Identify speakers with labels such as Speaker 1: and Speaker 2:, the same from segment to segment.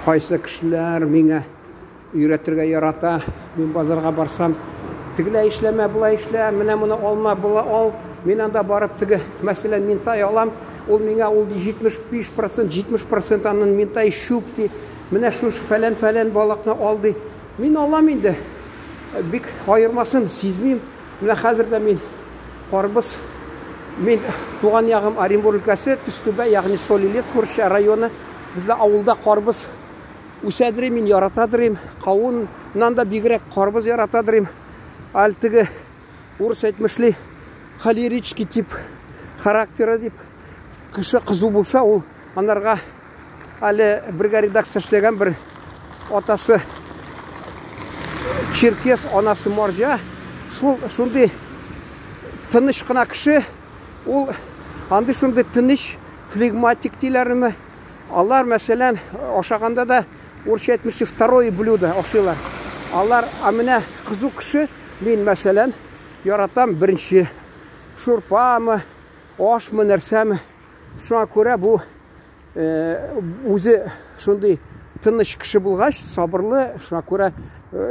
Speaker 1: Кайсы кешеләр миңа өйрәтергә ярата. Мин базарга барсам, тегеләй эшләмә, булай эшлә, менә моны алма, булай ал. Мин анда барып теге, мәсәлән, минтай алам, ул миңа ул 75%, 70% анын минтай шуп ди. Менә шу фәлән балыкны алды. Мин алам инде. Бик айырмасын сизмим. Менә хәзер дә мин карбыз, мин туган ягым Оренбург өлкәсе, Төстүбә, ягъни Солилец Күрше районы. Бездә авылда карбыз үсәдерим, мин яратадырым. Кавуннан да бигрәк карбыз яратадырым. Альтыгы урыс әйтмешли холерический тип характеры дип кеше кызу булса, ул анарга әле бергә редакция эшләгән бер атасы черкес, анасы марҗа. Шундый тыныч кына кеше, ул андый шундый тыныч флегматик диләрме? Алар мәсәлән ашаганда да урысча әйтмешли второе блюдо ашыйлар. Алар менә кызу кеше, мин мәсәлән яратам беренче шурпамы, ашмы, нәрсәме. Шуңа күрә бу үзе шундый тыныч кеше булгач, сабырлы, шуңа күрә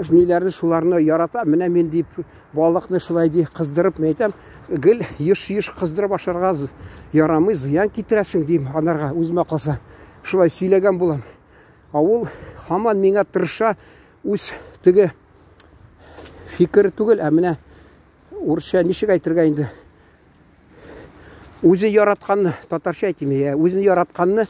Speaker 1: ниләрне шуларны ярата. Менә мин дип балыкны шулай ди кыздырып әйтәм, гел еш кыздырып ашарга ярамый, зыян китерәсең дим анарга, үземә калса. Шулай сөйләгән булам. Ул һаман миңа тырыша, үз теге фикер түгел, менә урысча ничек әйтергә инде? Үзе яратканны, татарча әйтим, үзе яратканны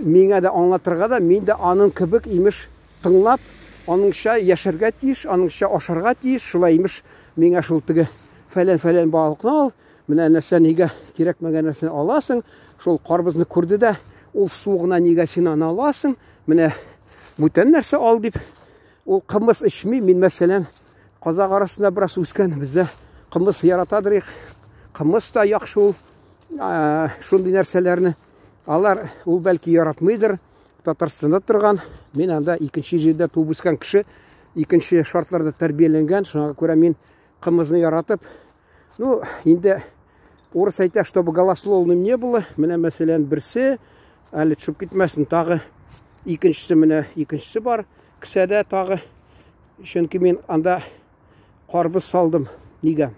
Speaker 1: миңа да аңлатырга да, мин дә аның кебек имеш тыңлап, аныңча яшәргә тиеш, аныңча ашарга тиеш. Шулай имеш миңа шул теге фәлән балыкны ал, менә нәрсә нигә кирәкмәгән нәрсәне аласың. Шул карбызны күрде дә, ул сугына нигә син аны аласың? Менә бүтән нәрсә ал дип. Ул кымыз эчми, мин мәсәлән Казак арасында бераз үскән, бездә кымыз яратадыр. Кымыз да яхшы ул. Шундый нәрсәләрне алар ул бәлки яратмыйдыр. Татарстанда торган, мин анда икенче җирдә туып үскән кеше, икенче шартларда тәрбияләнгән, шуңа күрә мин кымызны яратып. Ну, инде урыс әйтә, чтобы голословным не было. Менә мәсәлән берсе, әле төшеп китмәсен, тагы икенчесе, менә икенчесе бар, кесәдә тагы. Чөнки мин анда карбыз салдым. Нигә?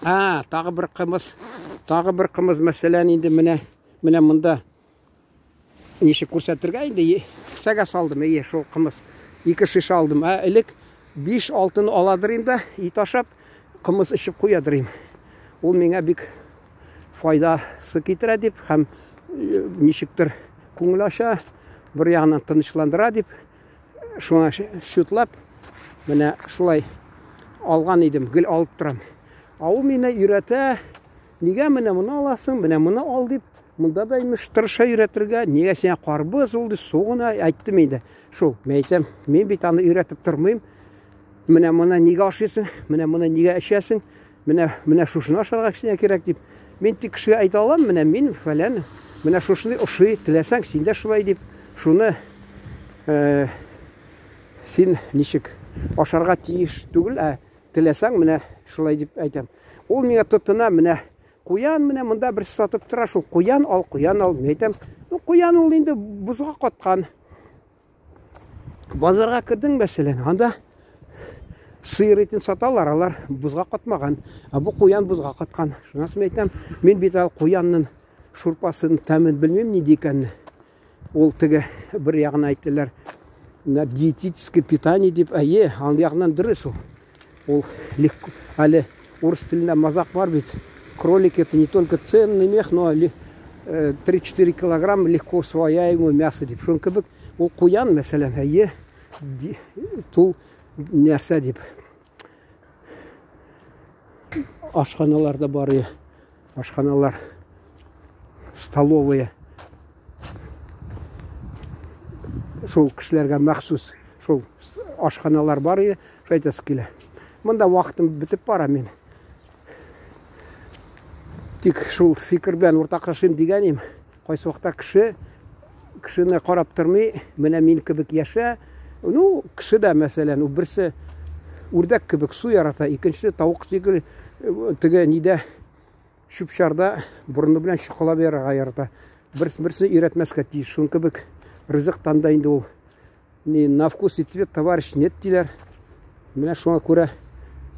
Speaker 1: Тагы бер кымыз, мәсәлән инде менә монда ничек күрсәтергә инде кесәгә салдым, шул кымыз. 2 шиш алдым. Элек 5 алтын аладырым да, ит ашап, кымыз эчеп куядырым. Ул миңа бик файдасы китерә дип, һәм ничектер күңел ача, бер ягынан тынычландыра дип, шуңа шутлап, менә шулай алган идем, гел алып торам. Ул мине өйрәтә, нигә менә моны аласың, менә моны ал дип. Монда да имеш тырыша өйрәтергә, нигә сиңа карбыз улды, сугына әйттем инде. Шул, мәйтәм, мин бит аны өйрәтеп тормыйм. Менә моны нигә ашыйсың, менә моны нигә эчәсең, менә шушыны ашарга кирәк дип. Мин тик кешегә әйтә алам, менә мин фәлән, менә шушыны ашый, теләсәң син дә шулай дип. Шуны син ничек ашарга тиеш түгел, теләсәң менә шулай дип әйтәм. Ул миңа тотына, менә куян, менә монда бер сатып тора, шул куян ал, әйтәм. Ну, куян ул инде бузга каткан. Базарга кирдең мәсәлән, анда сыер итен саталар, алар бузга катмаган. Бу куян бузга каткан. Шунасын әйтәм, мин бит ал куянның шурпасын тәмен белмим ни дикәнне. Ул теге бер ягына әйттеләр, диетическое питание дип, ан ягынан дөрес ул. Ул әле урыс телендә мазак бар бит. Кролик это не только ценный мех, но 3-4 килограмм легко усвояемое мясо дип. Шуң кебек ул куян мәсәлән, тул нәрсә дип. Ашханаларда бар, ашханалар, столовые. Шул кешеләргә махсус, шул ашханалар бар, шайтасы килә. Монда вакытым бетеп бара мин. Тик шул фикер белән уртаклашыйм дигәнем, кайсы вакытта кешене карап тормый, менә мин кебек яшә. Ну, кеше дә мәсәлән, берсе үрдәк кебек су ярата, икенчесе тавык тигел, теге нидә чүпчарда бурны белән чукалап ярга ярата. Берсе өйрәтмәскә тиеш. Шуң кебек ризыктан да инде ул на вкус и цвет товарищ нет диләр. Менә шуңа күрә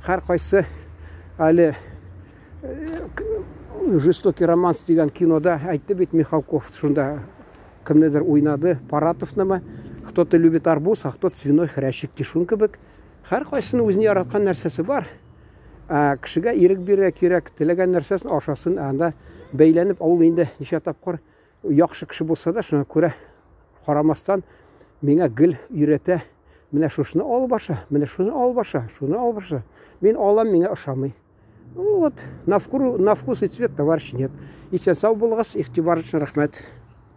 Speaker 1: һәркайсы әле жестокий романс дигән кинода әйтте бит Михалков, шунда кемнедер уйнады, Паратовнымы, кто-то любит арбуз, а кто-то свиной хрящик, шуның кебек. Һәркайсының үзенә яраткан нәрсәсе бар. Кешегә ирек бирә кирәк, теләгән нәрсәсен ашасын, анда бәйләнеп ул инде ничә тапкыр яхшы кеше булса да, шуңа күрә карамастан миңа гел өйрәтә. Менә шушыны алып аша, менә шуны алып аша, шуны алып аша. Мин алам, миңа ошамый. Вот, на вкус и цвет товарищ нет. Исән сау булыгыз, игътибар өчен рәхмәт.